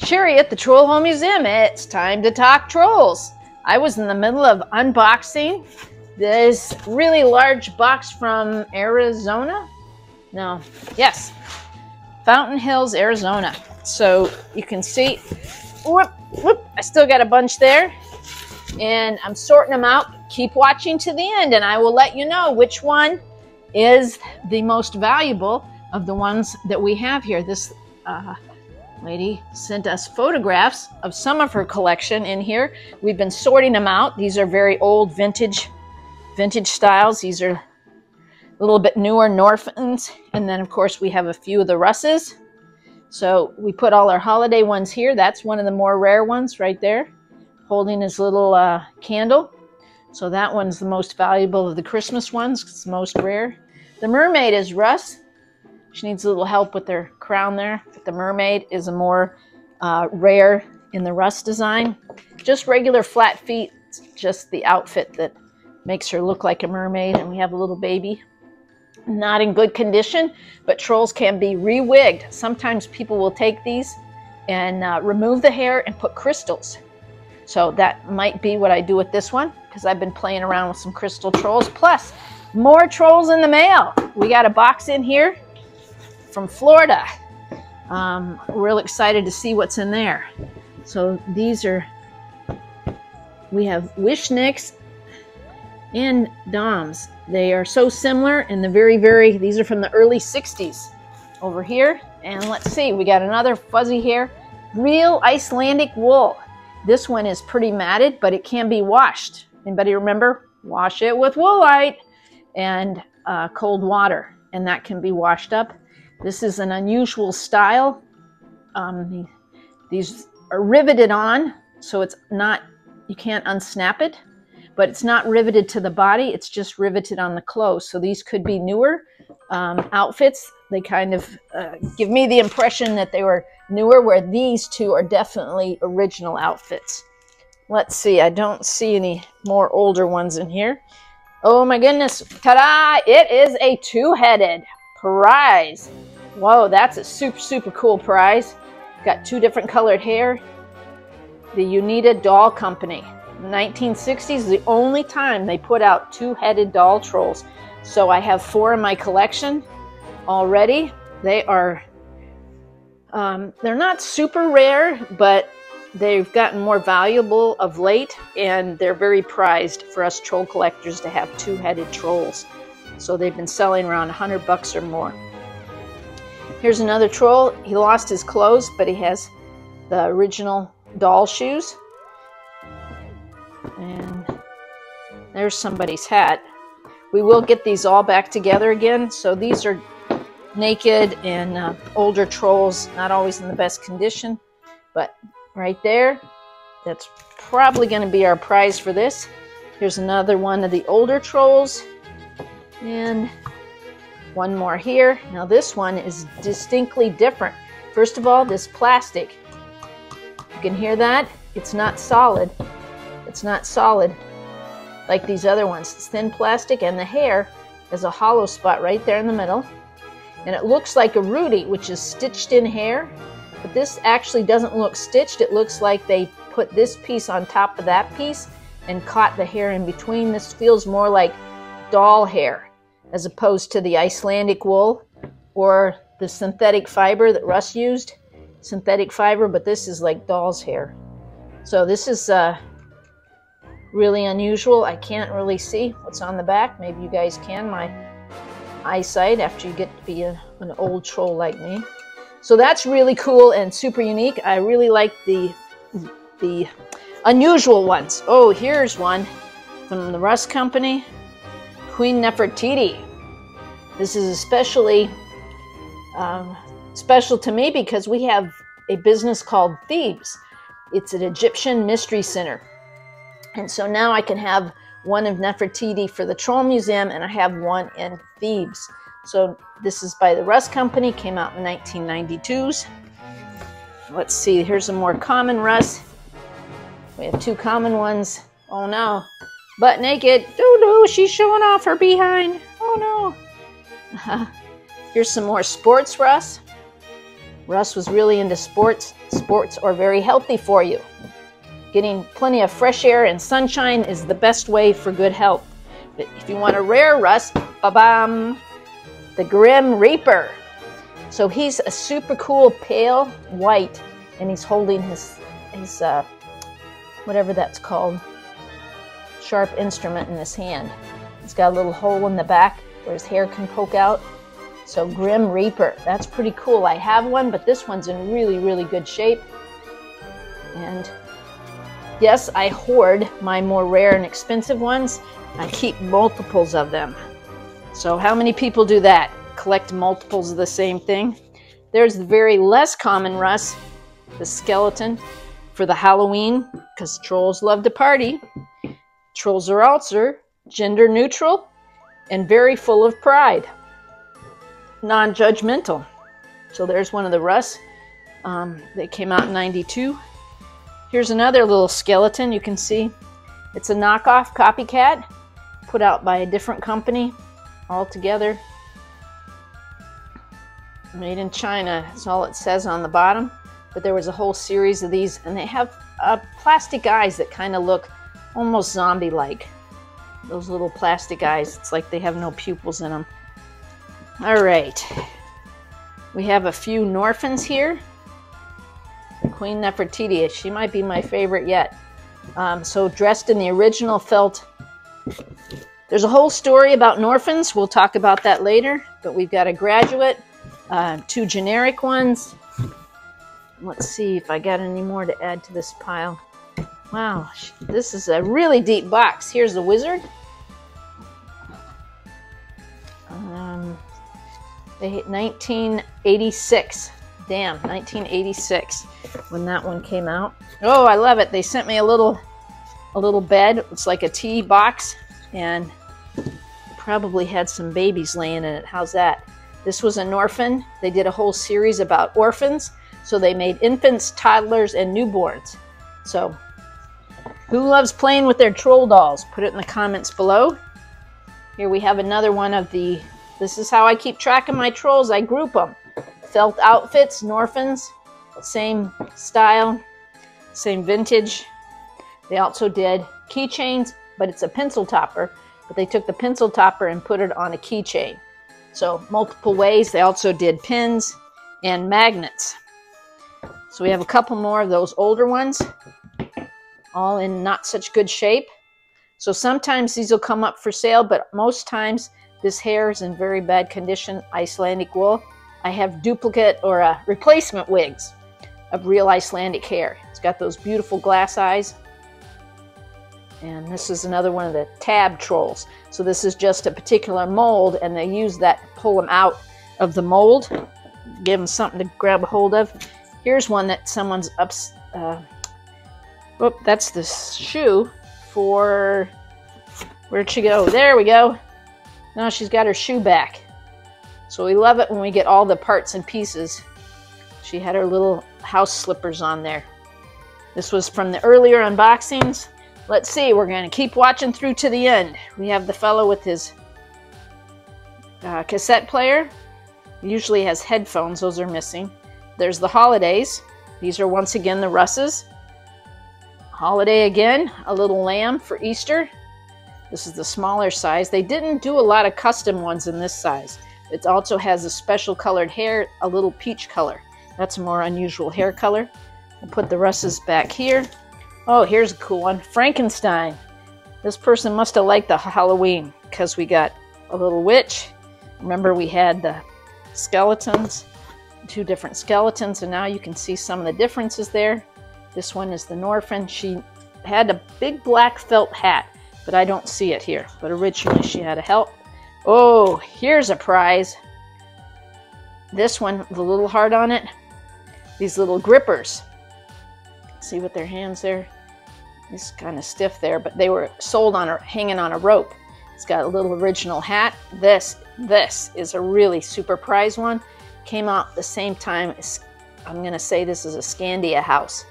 Cherry at the Troll Home Museum. It's time to talk trolls. I was in the middle of unboxing this really large box from Arizona. Fountain Hills, Arizona. So you can see, I still got a bunch there, and I'm sorting them out. Keep watching to the end, and I will let you know which one is the most valuable of the ones that we have here. This lady sent us photographs of some of her collection in here. We've been sorting them out. These are very old vintage styles. These are a little bit newer Norphans. And then of course we have a few of the Russes. So we put all our holiday ones here. That's one of the more rare ones right there, holding his little candle. So that one's the most valuable of the Christmas ones. It's the most rare. The mermaid is Russ. She needs a little help with her crown there. But the mermaid is a more rare in the Russ design. Just regular flat feet, just the outfit that makes her look like a mermaid. And we have a little baby. Not in good condition, but trolls can be re-wigged. Sometimes people will take these and remove the hair and put crystals. So that might be what I do with this one, because I've been playing around with some crystal trolls. Plus, more trolls in the mail. We got a box in here from Florida. Real excited to see what's in there. So these are, we have Wishnicks and Doms. They are so similar, and these are from the early 60s over here. And let's see, we got another fuzzy hair, real Icelandic wool. This one is pretty matted, but it can be washed. Anybody remember? Wash it with Woolite and cold water, and that can be washed up. This is an unusual style. These are riveted on, so it's not, you can't unsnap it, but it's not riveted to the body. It's just riveted on the clothes. So these could be newer outfits. They kind of give me the impression that they were newer, where these two are definitely original outfits. Let's see, I don't see any more older ones in here. Oh my goodness, ta-da! It is a two-headed prize. Whoa, that's a super cool prize. Got two different colored hair. The Uneeda Doll Company. 1960s is the only time they put out two-headed doll trolls. So I have 4 in my collection already. They are, they're not super rare, but they've gotten more valuable of late, and they're very prized for us troll collectors to have two-headed trolls. So they've been selling around $100 or more. Here's another troll. He lost his clothes, but he has the original doll shoes. And there's somebody's hat. We will get these all back together again. So these are naked and older trolls, not always in the best condition. But right there, that's probably going to be our prize for this. Here's another one of the older trolls. And one more here. Now this one is distinctly different. First of all, this plastic. You can hear that? It's not solid. It's not solid like these other ones. It's thin plastic, and the hair has a hollow spot right there in the middle. And it looks like a Rudy, which is stitched in hair. But this actually doesn't look stitched. It looks like they put this piece on top of that piece and caught the hair in between. This feels more like doll hair as opposed to the Icelandic wool or the synthetic fiber that Russ used. Synthetic fiber, but this is like doll's hair. So this is really unusual. I can't really see what's on the back. Maybe you guys can, my eyesight, after you get to be an old troll like me. So that's really cool and super unique. I really like the unusual ones. Oh, here's one from the Russ Company, Queen Nefertiti. This is especially special to me because we have a business called Thebes. It's an Egyptian mystery center. And so now I can have one of Nefertiti for the Troll Museum, and I have one in Thebes. So this is by the Russ Company, came out in 1992s. Let's see, here's a more common Russ. We have 2 common ones. Oh no, butt naked. Doo-doo, she's showing off her behind. Oh no. Here's some more sports Russ. Russ was really into sports. Sports are very healthy for you. Getting plenty of fresh air and sunshine is the best way for good health. But if you want a rare Russ, ba-bam, the Grim Reaper. So he's a super cool pale white, and he's holding his whatever that's called, sharp instrument in his hand. He's got a little hole in the back where his hair can poke out. So Grim Reaper, that's pretty cool. I have one, but this one's in really, really good shape. And yes, I hoard my more rare and expensive ones. I keep multiples of them. So how many people do that? Collect multiples of the same thing? There's the very less common Russ, the skeleton for the Halloween, because trolls love to party. Trolls are also gender neutral and very full of pride. Non-judgmental. So there's one of the Russ. They came out in '92. Here's another little skeleton. You can see it's a knockoff copycat put out by a different company altogether. Made in China. That's all it says on the bottom. But there was a whole series of these, and they have plastic eyes that kind of look almost zombie-like. Those little plastic eyes. It's like they have no pupils in them. All right. We have a few Norphans here. Queen Nefertiti. She might be my favorite yet. So dressed in the original felt. There's a whole story about Norphans. We'll talk about that later. But we've got a graduate, 2 generic ones. Let's see if I got any more to add to this pile. Wow, this is a really deep box. Here's the wizard. 1986. Damn, 1986 when that one came out. Oh, I love it. They sent me a little bed. It's like a tea box, and probably had some babies laying in it. How's that? This was an orphan. They did a whole series about orphans. So they made infants, toddlers, and newborns. So who loves playing with their troll dolls? Put it in the comments below. Here we have another one of the, this is how I keep track of my trolls. I group them. Felt outfits, Norphans, same style, same vintage. They also did keychains, but it's a pencil topper. But they took the pencil topper and put it on a keychain. So multiple ways. They also did pins and magnets. So we have a couple more of those older ones, all in not such good shape. So sometimes these will come up for sale, but most times this hair is in very bad condition, Icelandic wool. I have duplicate or replacement wigs of real Icelandic hair. It's got those beautiful glass eyes. And this is another one of the tab trolls. So this is just a particular mold, and they use that to pull them out of the mold, give them something to grab a hold of. Here's one that someone's up. Oh, that's the shoe for. Where'd she go? There we go. Now she's got her shoe back. So we love it when we get all the parts and pieces. She had her little house slippers on there. This was from the earlier unboxings. Let's see. We're going to keep watching through to the end. We have the fellow with his cassette player. He usually has headphones. Those are missing. There's the holidays. These are once again the Russes. Holiday again, a little lamb for Easter. This is the smaller size. They didn't do a lot of custom ones in this size. It also has a special colored hair, a little peach color. That's a more unusual hair color. We'll put the Russes back here. Oh, here's a cool one. Frankenstein. This person must have liked the Halloween because we got a little witch. Remember we had the skeletons. 2 different skeletons, and now you can see some of the differences there. This one is the Norphan. She had a big black felt hat, but I don't see it here. But originally she had a help. Oh, here's a prize. This one with a little heart on it. These little grippers. See with their hands there? It's kind of stiff there, but they were sold on hanging on a rope. It's got a little original hat. This is a really super prize one. Came out the same time as, I'm going to say this is a Scandia house.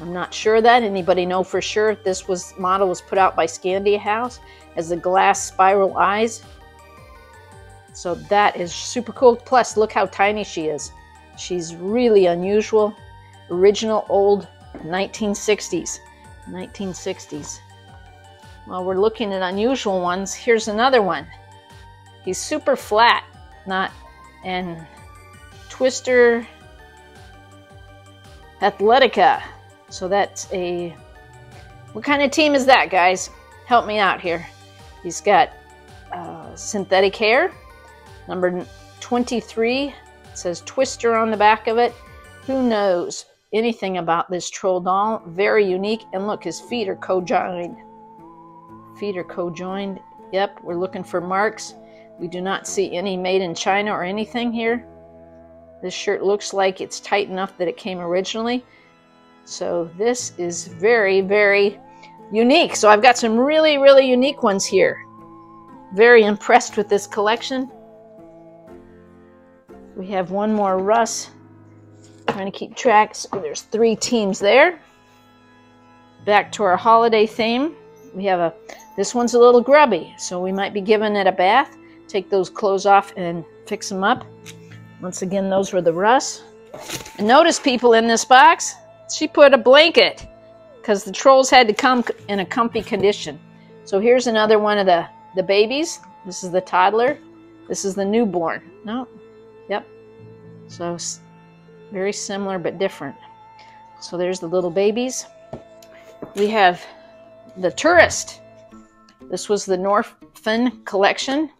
I'm not sure that. Anybody know for sure if this model was put out by Scandia House? Has the glass spiral eyes. So that is super cool. Plus, look how tiny she is. She's really unusual. Original old 1960s. 1960s. While we're looking at unusual ones, here's another one. He's super flat, and Twister Athletica. So that's a, what kind of team is that, guys? Help me out here. He's got synthetic hair, number 23. It says Twister on the back of it. Who knows anything about this troll doll? Very unique. And look, his feet are co-joined. Feet are co-joined. Yep, we're looking for marks. We do not see any made in China or anything here. This shirt looks like it's tight enough that it came originally. So this is very, very unique. So I've got some really, really unique ones here. Very impressed with this collection. We have one more Russ. Trying to keep track. So there's 3 teams there. Back to our holiday theme. We have this one's a little grubby, so we might be giving it a bath. Take those clothes off and fix them up. Once again, those were the Russ. And notice, people, in this box, she put a blanket because the trolls had to come in a comfy condition. So here's another one of the babies. This is the toddler. This is the newborn. No, yep. So very similar but different. So there's the little babies. We have the tourist. This was the Norfin collection,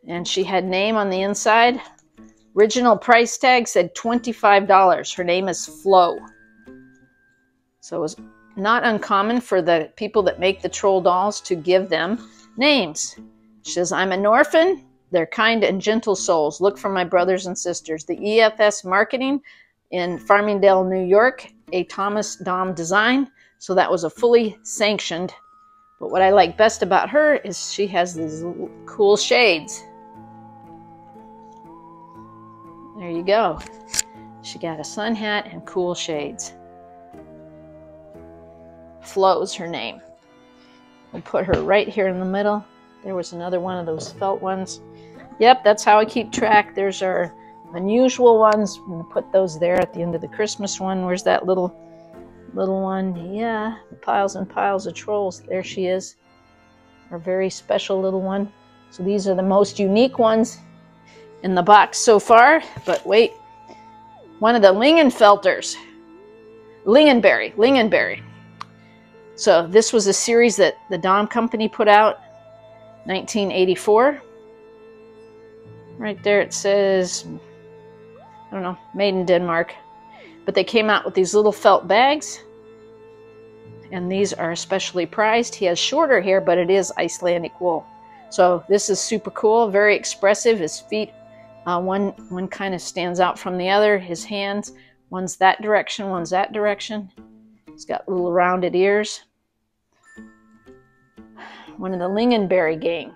and she had name on the inside. Original price tag said $25. Her name is Flo. So it was not uncommon for the people that make the troll dolls to give them names. She says, I'm a Norfin. They're kind and gentle souls. Look for my brothers and sisters. The EFS Marketing in Farmingdale, New York, a Thomas Dahm design. So that was a fully sanctioned. But what I like best about her is she has these cool shades. There you go. She got a sun hat and cool shades. Flo's her name. We'll put her right here in the middle. There was another one of those felt ones. Yep, that's how I keep track. There's our unusual ones. I'm going to put those there at the end of the Christmas one. Where's that little one? Yeah, piles and piles of trolls. There she is. Our very special little one. So these are the most unique ones in the box so far. But wait, one of the Lingenfelters. Lingenberry. So this was a series that the Dahm Company put out, 1984. Right there it says, I don't know, made in Denmark. But they came out with these little felt bags. And these are especially prized. He has shorter hair, but it is Icelandic wool. So this is super cool, very expressive. His feet, one kind of stands out from the other. His hands, one's that direction, one's that direction. He's got little rounded ears. One of the Lingenberry gang.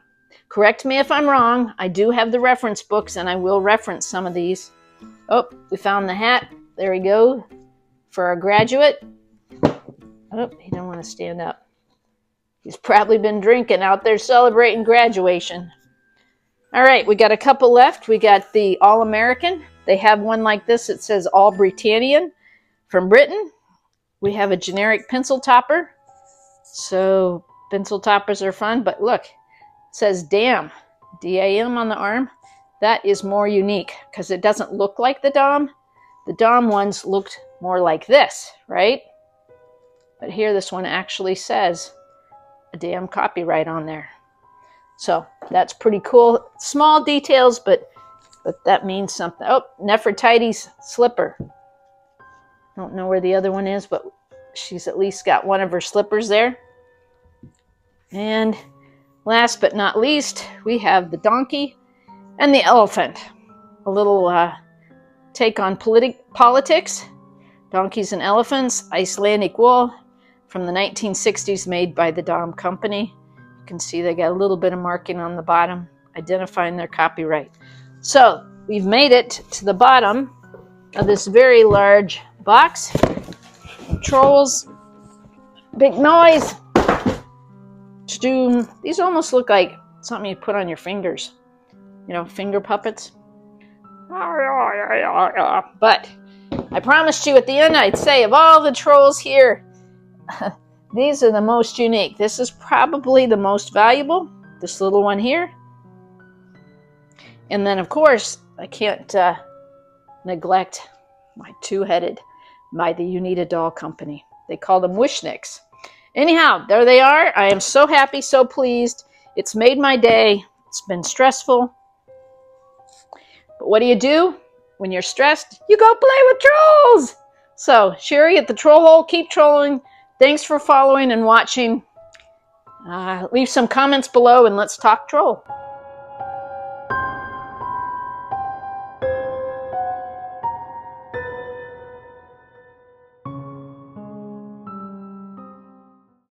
Correct me if I'm wrong. I do have the reference books, and I will reference some of these. Oh, we found the hat. There we go. For our graduate. Oh, he didn't want to stand up. He's probably been drinking out there celebrating graduation. All right, we got a couple left. We got the All-American. They have one like this. It says All-Britannian from Britain. We have a generic pencil topper. So pencil toppers are fun, but look. It says DAM, D-A-M on the arm. That is more unique because it doesn't look like the Dahm. The Dahm ones looked more like this, right? But here this one actually says a damn copyright on there. So that's pretty cool. Small details, but that means something. Oh, Nefertiti's slipper. Don't know where the other one is, but she's at least got one of her slippers there. And last but not least, we have the donkey and the elephant. A little take on politics. Donkeys and elephants, Icelandic wool from the 1960s, made by the Dahm Company. You can see they got a little bit of marking on the bottom, identifying their copyright. So we've made it to the bottom of this very large box. Trolls, big noise. These almost look like something you put on your fingers. You know, finger puppets. But I promised you at the end I'd say of all the trolls here, these are the most unique. This is probably the most valuable, this little one here. And then, of course, I can't neglect my two-headed by the Uneeda Doll Company. They call them Wishnicks. Anyhow, there they are. I am so happy, so pleased. It's made my day. It's been stressful. But what do? When you're stressed, you go play with trolls. So, Sherry at the Troll Hole, keep trolling. Thanks for following and watching. Leave some comments below and let's talk troll.